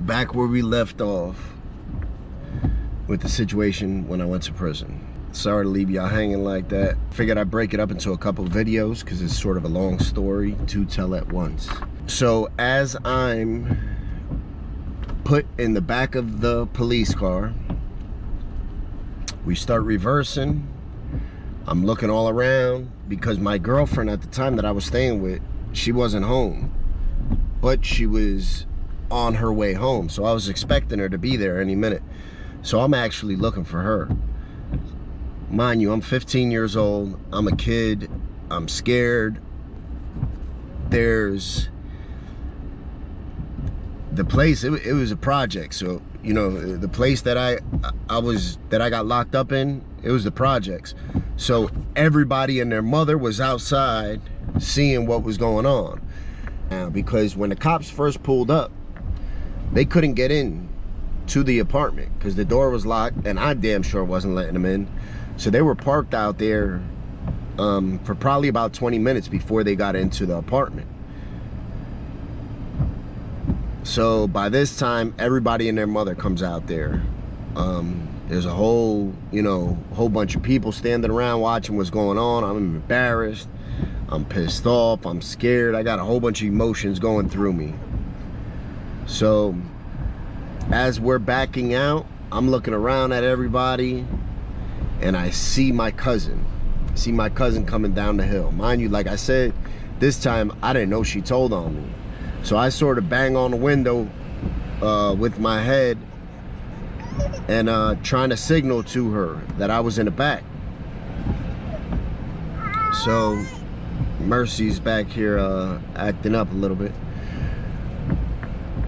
back where we left off with the situation when I went to prison. Sorry to leave y'all hanging like that. Figured I'd break it up into a couple videos because it's sort of a long story to tell at once. So as I'm put in the back of the police car, we start reversing. I'm looking all around because my girlfriend at the time that I was staying with, she wasn't home, but she was on her way home. So I was expecting her to be there any minute. So I'm actually looking for her. Mind you, I'm 15 years old. I'm a kid. I'm scared. There's the place, it was a project. So, you know, the place that I got locked up in, it was the projects. So everybody and their mother was outside seeing what was going on. Now, because when the cops first pulled up, they couldn't get in to the apartment because the door was locked and I damn sure wasn't letting them in. So they were parked out there for probably about 20 minutes before they got into the apartment. So by this time, everybody and their mother comes out there. There's a whole bunch of people standing around watching what's going on. I'm embarrassed. I'm pissed off. I'm scared. I got a whole bunch of emotions going through me. So as we're backing out, I'm looking around at everybody and I see my cousin. I see my cousin coming down the hill. Mind you, like I said, this time I didn't know she told on me. So I sort of bang on the window with my head and trying to signal to her that I was in the back. So Mercy's back here acting up a little bit.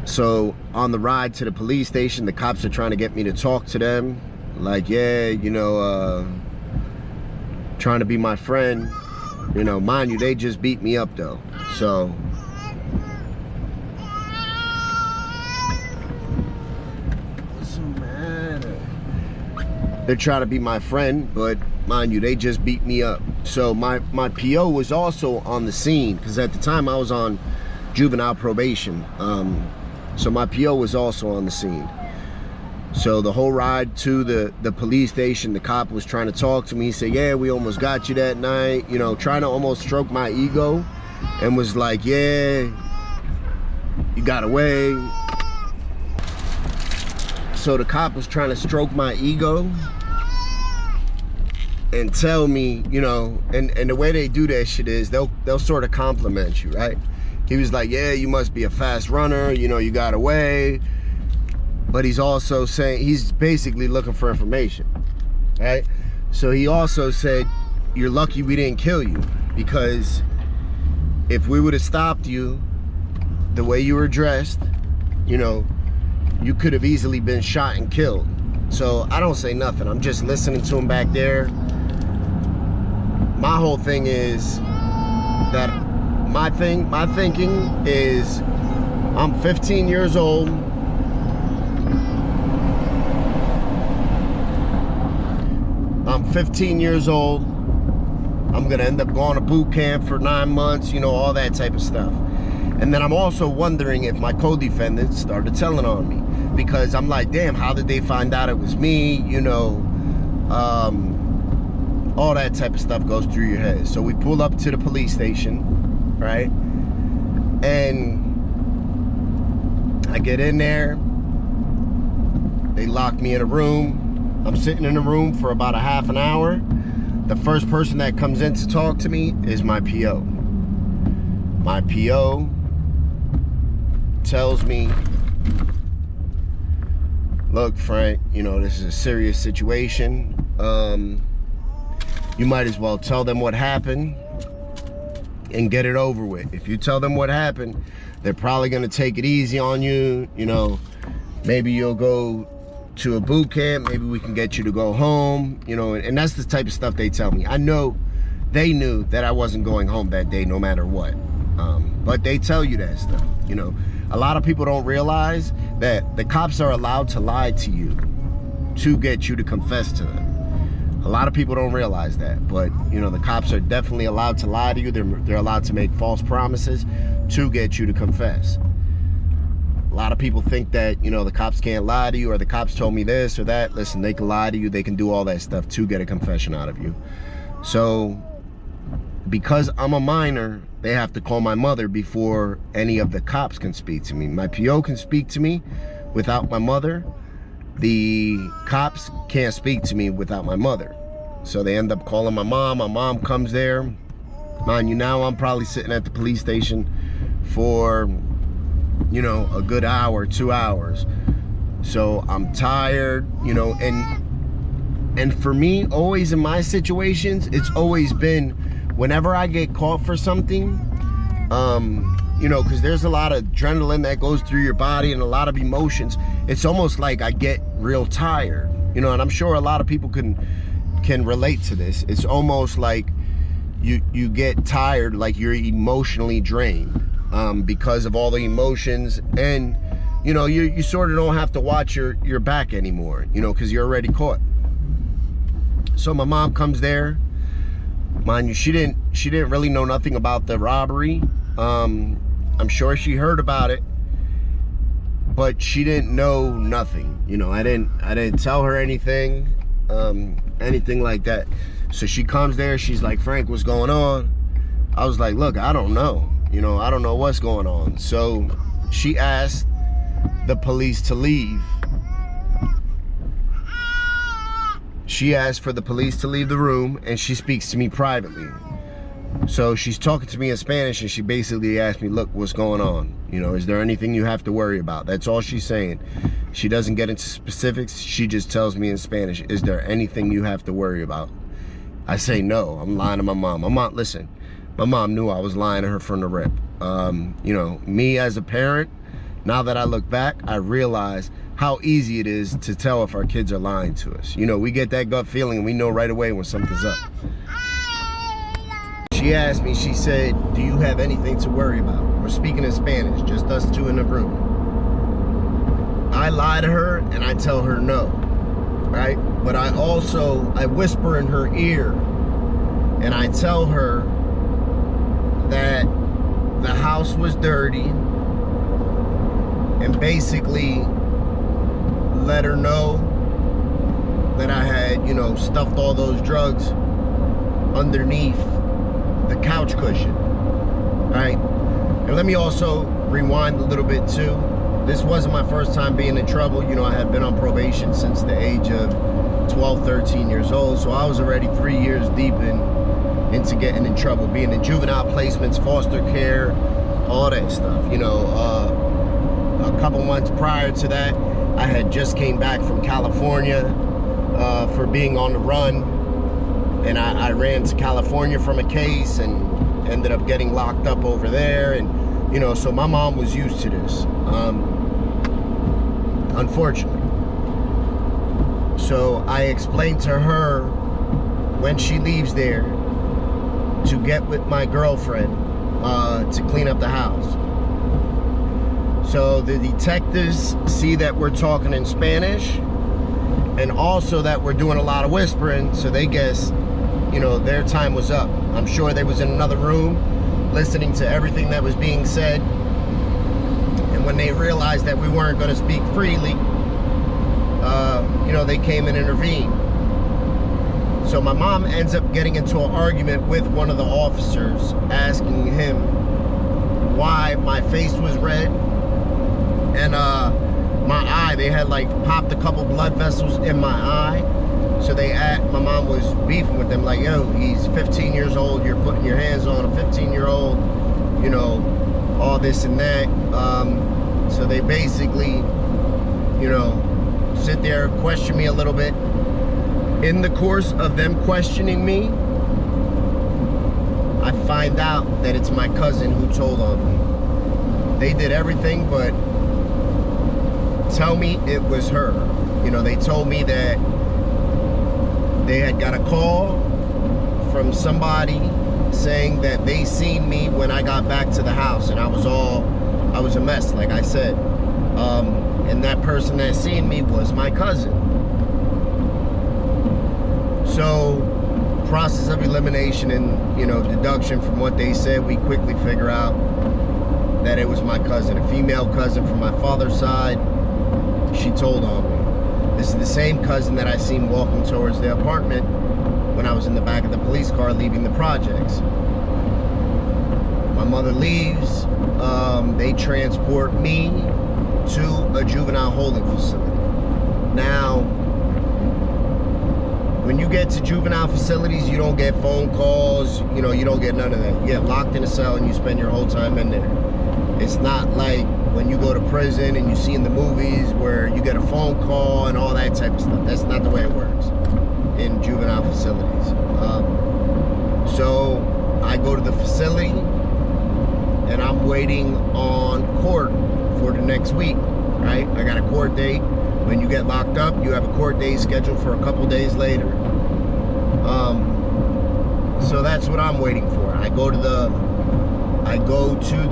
So on the ride to the police station, the cops are trying to get me to talk to them. Like, yeah, you know, trying to be my friend. You know, mind you, they just beat me up though. So what's the matter? They're trying to be my friend, but mind you, they just beat me up. So my PO was also on the scene because at the time I was on juvenile probation. So my PO was also on the scene. So the whole ride to the police station, the cop was trying to talk to me. He said, yeah, we almost got you that night. You know, trying to almost stroke my ego and was like, yeah, you got away. So the cop was trying to stroke my ego and tell me, you know, and the way they do that shit is they'll sort of compliment you, right? He was like, yeah, you must be a fast runner, you know, you got away. But he's also saying, he's basically looking for information, right? So he also said, you're lucky we didn't kill you, because if we would have stopped you the way you were dressed, you know, you could have easily been shot and killed. So I don't say nothing. I'm just listening to him back there. My whole thing is that my thinking is I'm 15 years old. I'm 15 years old. I'm gonna end up going to boot camp for 9 months, you know, all that type of stuff. And then I'm also wondering if my co-defendants started telling on me, because I'm like, damn, how did they find out it was me? You know, all that type of stuff goes through your head. So we pull up to the police station, right? And I get in there. They lock me in a room. I'm sitting in the room for about a half an hour. The first person that comes in to talk to me is my PO. My PO tells me, look, Frank, you know, this is a serious situation. You might as well tell them what happened and get it over with. If you tell them what happened, they're probably gonna take it easy on you. You know, maybe you'll go to a boot camp, maybe we can get you to go home, you know, and that's the type of stuff they tell me. I know they knew that I wasn't going home that day no matter what, but they tell you that stuff, you know. A lot of people don't realize that the cops are allowed to lie to you to get you to confess to them. A lot of people don't realize that, but you know, the cops are definitely allowed to lie to you. They're allowed to make false promises to get you to confess. lot of people think that, you know, the cops can't lie to you, or the cops told me this or that. Listen, they can lie to you. They can do all that stuff to get a confession out of you. So because I'm a minor, they have to call my mother before any of the cops can speak to me. My PO can speak to me without my mother. The cops can't speak to me without my mother. So they end up calling my mom. My mom comes there. Mind you, now I'm probably sitting at the police station for, you know, a good hour, 2 hours. So I'm tired, you know, and for me, always in my situations, it's always been whenever I get caught for something, you know, because there's a lot of adrenaline that goes through your body and a lot of emotions. It's almost like I get real tired, you know, and I'm sure a lot of people can relate to this. It's almost like you get tired, like you're emotionally drained because of all the emotions, and you know, you sort of don't have to watch your back anymore, you know, because you're already caught. So my mom comes there. Mind you, she didn't really know nothing about the robbery. I'm sure she heard about it, but she didn't know nothing. You know, I didn't tell her anything, anything like that. So she comes there, she's like, Frank, what's going on? I was like, look, I don't know. You know, I don't know what's going on. So she asked the police to leave. She asked for the police to leave the room, and she speaks to me privately. So she's talking to me in Spanish, and she basically asked me, look, what's going on? You know, is there anything you have to worry about? That's all she's saying. She doesn't get into specifics. She just tells me in Spanish, is there anything you have to worry about? I say no. I'm lying to my mom. My mom, listen, my mom knew I was lying to her from the rip. You know, me as a parent, now that I look back, I realize how easy it is to tell if our kids are lying to us. You know, we get that gut feeling and we know right away when something's up. She asked me, she said, do you have anything to worry about? We're speaking in Spanish, just us two in the room. I lie to her and I tell her no, right? But I whisper in her ear and I tell her that the house was dirty, and basically let her know that I had, you know, stuffed all those drugs underneath the couch cushion, right? And let me also rewind a little bit too. This wasn't my first time being in trouble. You know, I had been on probation since the age of 12, 13 years old. So I was already 3 years deep into getting in trouble, being in juvenile placements, foster care, all that stuff. You know, a couple months prior to that, I had just came back from California for being on the run. And I ran to California from a case and ended up getting locked up over there. And, you know, so my mom was used to this, unfortunately. So I explained to her when she leaves there to get with my girlfriend to clean up the house. So the detectives see that we're talking in Spanish, and also that we're doing a lot of whispering, so they guess, you know, their time was up. I'm sure they was in another room listening to everything that was being said, and when they realized that we weren't going to speak freely, you know, they came and intervened. So my mom ends up getting into an argument with one of the officers, asking him why my face was red and my eye. They had like popped a couple blood vessels in my eye. So my mom was beefing with them, like, yo, he's 15 years old, you're putting your hands on a 15-year-old, you know, all this and that. So they basically, you know, sit there, question me a little bit. In the course of them questioning me, I find out that it's my cousin who told on me. They did everything but tell me it was her. You know, they told me that they had got a call from somebody saying that they seen me when I got back to the house, and I was a mess, like I said. And that person that seen me was my cousin. So, process of elimination and, you know, deduction from what they said, we quickly figure out that it was my cousin, a female cousin from my father's side. She told on me. This is the same cousin that I seen walking towards the apartment when I was in the back of the police car leaving the projects. My mother leaves. They transport me to a juvenile holding facility. Now, when you get to juvenile facilities, you don't get phone calls, you know, you don't get none of that. You get locked in a cell and you spend your whole time in there. It's not like when you go to prison and you see in the movies where you get a phone call and all that type of stuff. That's not the way it works in juvenile facilities. So I go to the facility and I'm waiting on court for the next week, right? I got a court date. When you get locked up, you have a court date scheduled for a couple days later. So that's what I'm waiting for. I go to the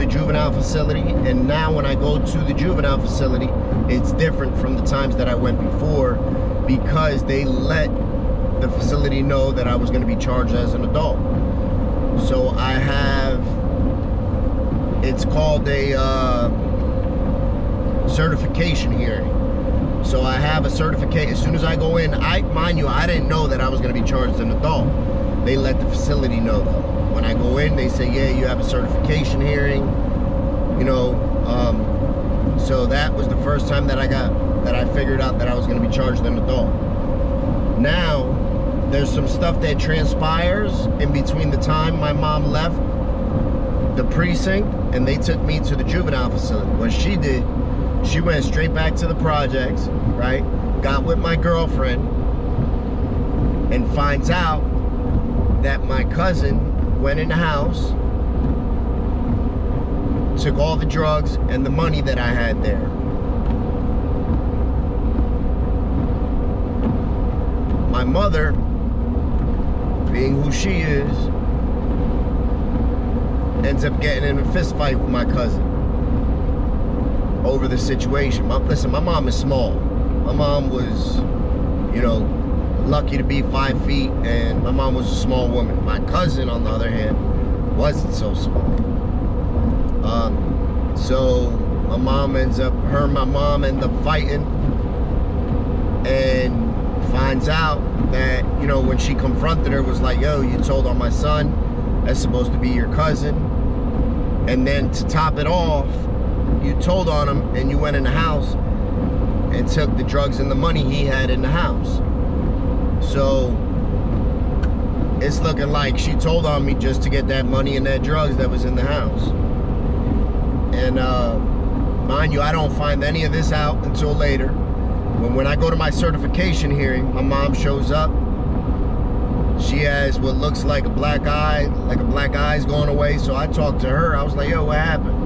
juvenile facility, and now when I go to the juvenile facility, it's different from the times that I went before, because they let the facility know that I was going to be charged as an adult. So I have, it's called a certification hearing. So I have a certificate. As soon as I go in, mind you, I didn't know that I was going to be charged as an adult. They let the facility know though. When I go in, they say, yeah, you have a certification hearing, you know. So that was the first time that I figured out that I was going to be charged as an adult. Now, there's some stuff that transpires in between the time my mom left the precinct and they took me to the juvenile facility. What she did, she went straight back to the projects, right? Got with my girlfriend and finds out that my cousin went in the house, took all the drugs and the money that I had there. My mother, being who she is, ends up getting in a fist fight with my cousin over the situation. Listen, my mom is small. My mom was, you know, lucky to be 5 feet, and my mom was a small woman. My cousin, on the other hand, wasn't so small. So my mom ends up, her and my mom end up fighting, and finds out that, you know, when she confronted her, was like, yo, you told on my son, that's supposed to be your cousin. And then to top it off, you told on him and you went in the house and took the drugs and the money he had in the house. So it's looking like she told on me just to get that money and that drugs that was in the house. And mind you, I don't find any of this out until later. When I go to my certification hearing, my mom shows up. She has what looks like a black eye, like a black eye's going away. So I talked to her. I was like, yo, what happened?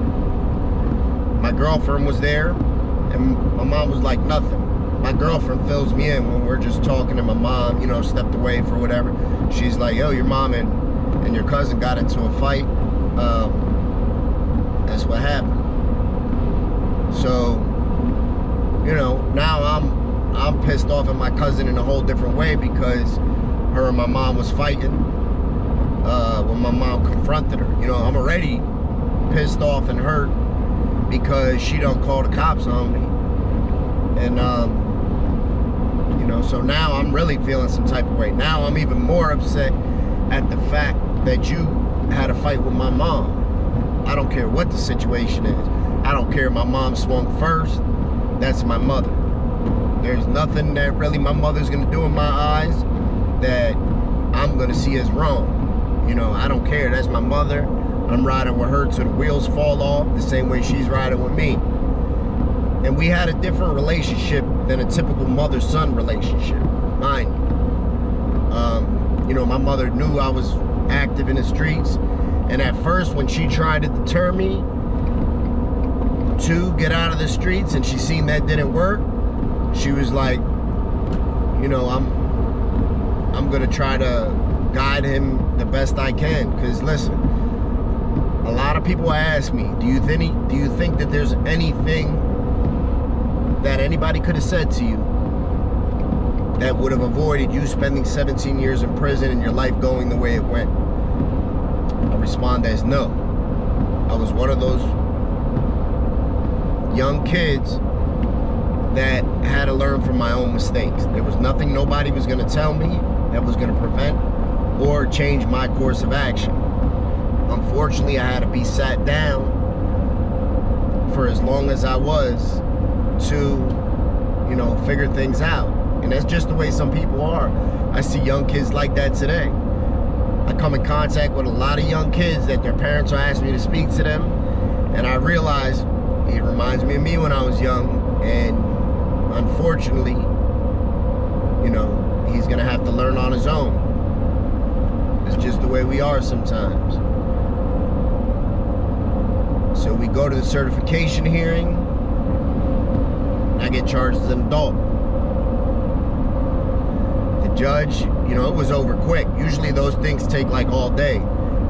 My girlfriend was there, and my mom was like, nothing. My girlfriend fills me in when we're just talking, and my mom, you know, stepped away for whatever. She's like, yo, your mom and your cousin got into a fight. That's what happened. So, you know, now I'm pissed off at my cousin in a whole different way, because her and my mom was fighting when my mom confronted her. You know, I'm already pissed off and hurt because she don't call the cops on me. And you know, so now I'm really feeling some type of way. Now I'm even more upset at the fact that you had a fight with my mom. I don't care what the situation is. I don't care if my mom swung first. That's my mother. There's nothing that really my mother's gonna do in my eyes that I'm gonna see as wrong. You know, I don't care. That's my mother. I'm riding with her till the wheels fall off, the same way she's riding with me. And we had a different relationship than a typical mother-son relationship, mind you. You know, my mother knew I was active in the streets, and at first when she tried to deter me to get out of the streets and she seen that didn't work, she was like, you know, I'm gonna try to guide him the best I can. Because listen, a lot of people ask me, do you think that there's anything that anybody could have said to you that would have avoided you spending 17 years in prison and your life going the way it went? I respond as no. I was one of those young kids that had to learn from my own mistakes. There was nothing nobody was gonna tell me that was gonna prevent or change my course of action. Unfortunately, I had to be sat down for as long as I was to, you know, figure things out. And that's just the way some people are. I see young kids like that today. I come in contact with a lot of young kids that their parents are asking me to speak to them, and I realize it reminds me of me when I was young, and unfortunately, you know, he's gonna have to learn on his own. It's just the way we are sometimes. So we go to the certification hearing, and I get charged as an adult. The judge, you know, it was over quick. Usually those things take like all day.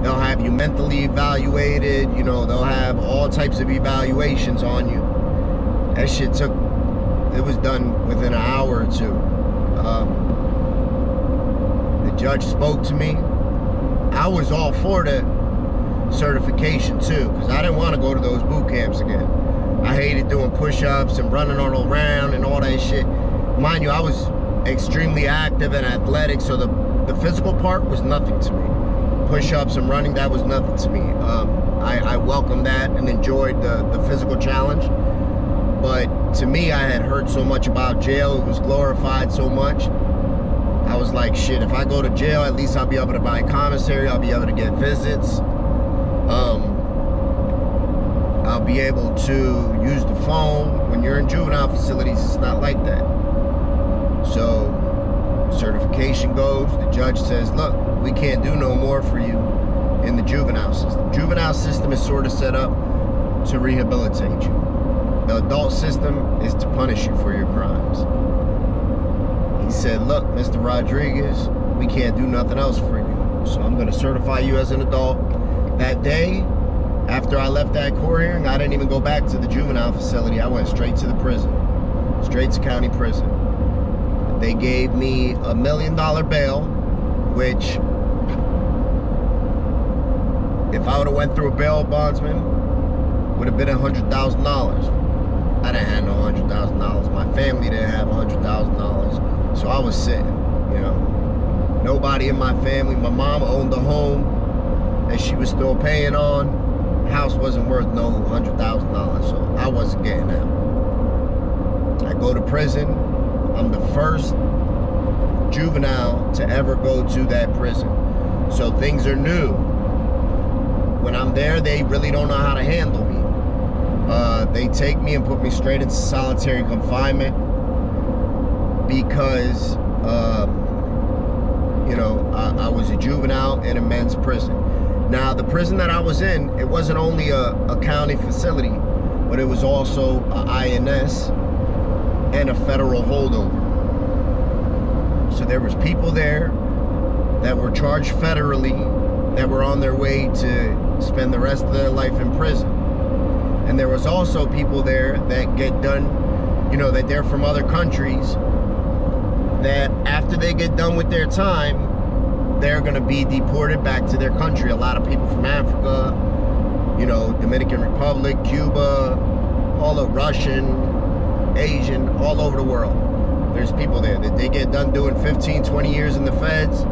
They'll have you mentally evaluated, you know, they'll have all types of evaluations on you. That shit took, it was done within an hour or two. The judge spoke to me. I was all for the certification too, because I didn't want to go to those boot camps again. I hated doing push-ups and running all around and all that shit. Mind you, I was extremely active and athletic, so the physical part was nothing to me. Push-ups and running, that was nothing to me. I welcomed that and enjoyed the physical challenge. But to me, I had heard so much about jail. It was glorified so much. I was like, shit, if I go to jail, at least I'll be able to buy a commissary. I'll be able to get visits. I'll be able to use the phone. When you're in juvenile facilities, it's not like that. So certification goes, the judge says, look, we can't do no more for you in the juvenile system. Juvenile system is sort of set up to rehabilitate you. The adult system is to punish you for your crimes. He said, look, Mr. Rodriguez, we can't do nothing else for you. So I'm gonna certify you as an adult. That day, after I left that court hearing, I didn't even go back to the juvenile facility. I went straight to the prison, straight to county prison. They gave me $1 million bail, which if I would have went through a bail bondsman, would have been $100,000. I didn't have no $100,000. My family didn't have $100,000. So I was sitting, you know. Nobody in my family. My mom owned a home that she was still paying on. The house wasn't worth no $100,000, so I wasn't getting out. I go to prison. I'm the first juvenile to ever go to that prison. So things are new. When I'm there, they really don't know how to handle me. They take me and put me straight into solitary confinement because, you know, I was a juvenile in a men's prison. Now, the prison that I was in, it wasn't only a county facility, but it was also a INS and a federal holdover. So there was people there that were charged federally that were on their way to spend the rest of their life in prison. And there was also people there that get done, you know, that they're from other countries, that after they get done with their time, they're gonna be deported back to their country. A lot of people from Africa, you know, Dominican Republic, Cuba, all of Russian, Asian, all over the world. There's people there that they get done doing 15, 20 years in the feds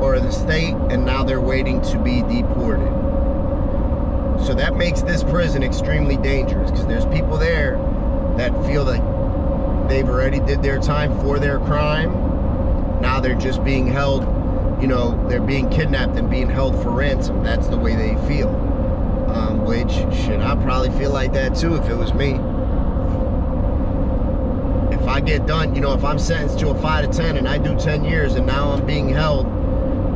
or the state, and now they're waiting to be deported. So that makes this prison extremely dangerous, because there's people there that feel like they've already did their time for their crime. Now they're just being held, you know, they're being kidnapped and being held for ransom. That's the way they feel. Which, shit, I'd probably feel like that too if it was me. If I get done, you know, if I'm sentenced to a 5 to 10 and I do 10 years and now I'm being held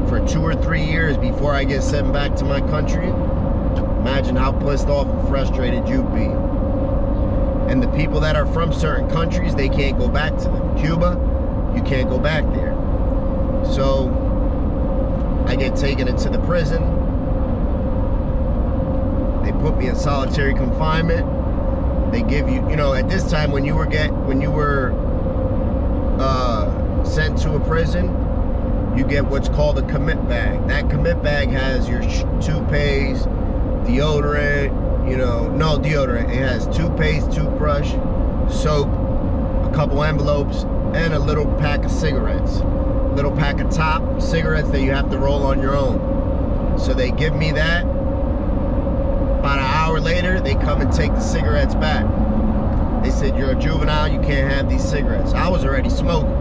for 2 or 3 years before I get sent back to my country, imagine how pissed off and frustrated you'd be. And the people that are from certain countries, they can't go back to them. Cuba, you can't go back there. So I get taken into the prison. They put me in solitary confinement. They give you, you know, at this time when you were sent to a prison, you get what's called a commit bag. That commit bag has your toothpaste, deodorant, you know, no deodorant. It has toothpaste, toothbrush, soap, a couple envelopes, and a little pack of cigarettes. Little pack of top cigarettes that you have to roll on your own. So they give me that. About an hour later, they come and take the cigarettes back. They said, you're a juvenile, you can't have these cigarettes. I was already smoking,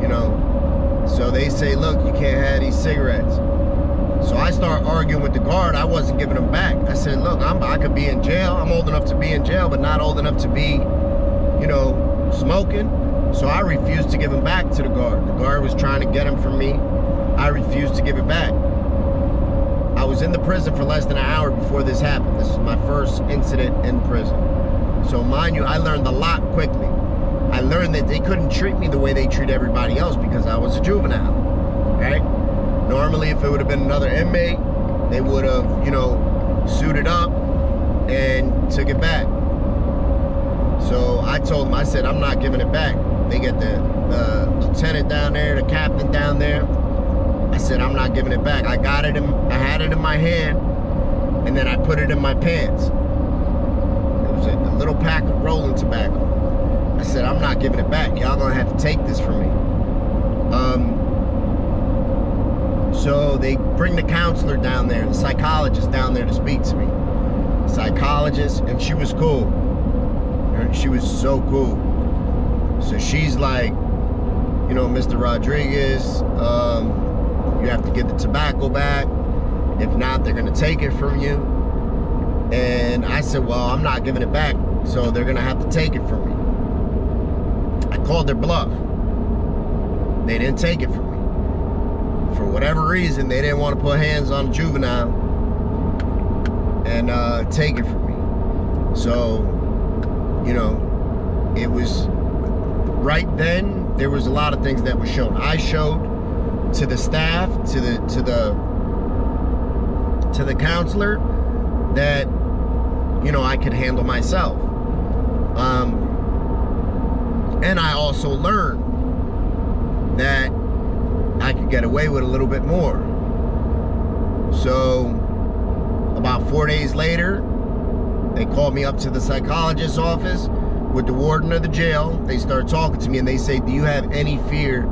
you know. So they say, look, you can't have these cigarettes. So I start arguing with the guard. I wasn't giving them back. I said, look, I could be in jail. I'm old enough to be in jail, but not old enough to be, you know, smoking. So I refused to give him back to the guard. The guard was trying to get him from me. I refused to give it back. I was in the prison for less than an hour before this happened. This was my first incident in prison. So mind you, I learned a lot quickly. I learned that they couldn't treat me the way they treat everybody else because I was a juvenile, right? Normally, if it would have been another inmate, they would have, you know, suited up and took it back. So I told them, I said, I'm not giving it back. They get the lieutenant down there, the captain down there. I said, I'm not giving it back. I had it in my hand, and then I put it in my pants. It was a little pack of rolling tobacco. I said, I'm not giving it back. Y'all gonna have to take this from me. So they bring the counselor down there, the psychologist down there to speak to me. Psychologist, and she was cool. She was so cool. So she's like, you know, Mr. Rodriguez, you have to get the tobacco back. If not, they're gonna take it from you. And I said, well, I'm not giving it back, so they're gonna have to take it from me. I called their bluff. They didn't take it from me. For whatever reason, they didn't want to put hands on a juvenile and take it from me. So, you know, it was right then. There was a lot of things that were shown. I showed to the staff, to the counselor, that, you know, I could handle myself. And I also learned that I could get away with a little bit more. So about 4 days later, they called me up to the psychologist's office with the warden of the jail. They started talking to me and they say, do you have any fear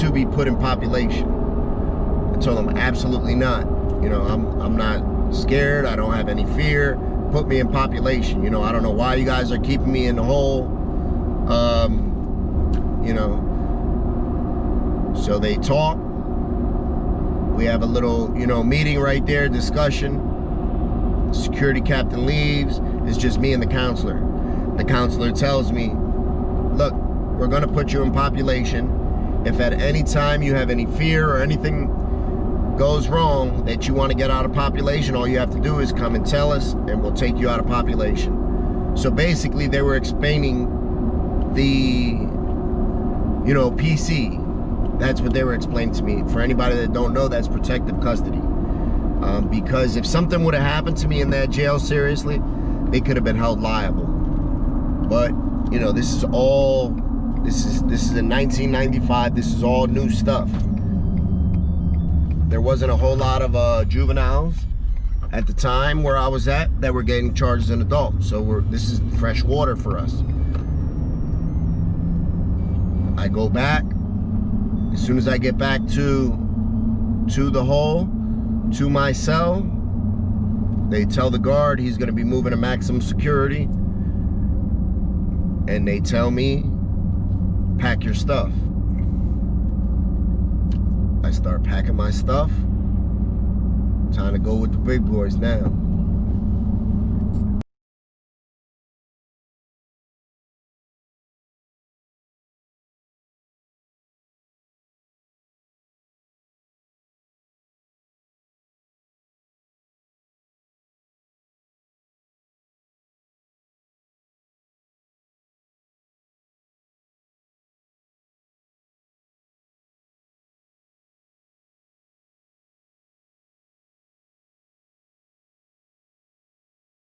to be put in population? I told them, absolutely not. You know, I'm not scared. I don't have any fear. Put me in population. You know, I don't know why you guys are keeping me in the hole. You know, so they talk. We have a little, you know, meeting right there, discussion. Security captain leaves. It's just me and the counselor. The counselor tells me, look, we're going to put you in population. If at any time you have any fear or anything goes wrong that you want to get out of population, all you have to do is come and tell us and we'll take you out of population. So basically they were explaining the, you know, PC. That's what they were explaining to me. For anybody that don't know, that's protective custody. Because if something would have happened to me in that jail, seriously, they could have been held liable. But, you know, this is in 1995. This is all new stuff. There wasn't a whole lot of juveniles at the time where I was at that were getting charged as an adult. So this is fresh water for us. I go back. As soon as I get back to the hole, to my cell, they tell the guard he's gonna be moving to maximum security. And they tell me, pack your stuff. I start packing my stuff. Time to go with the big boys now.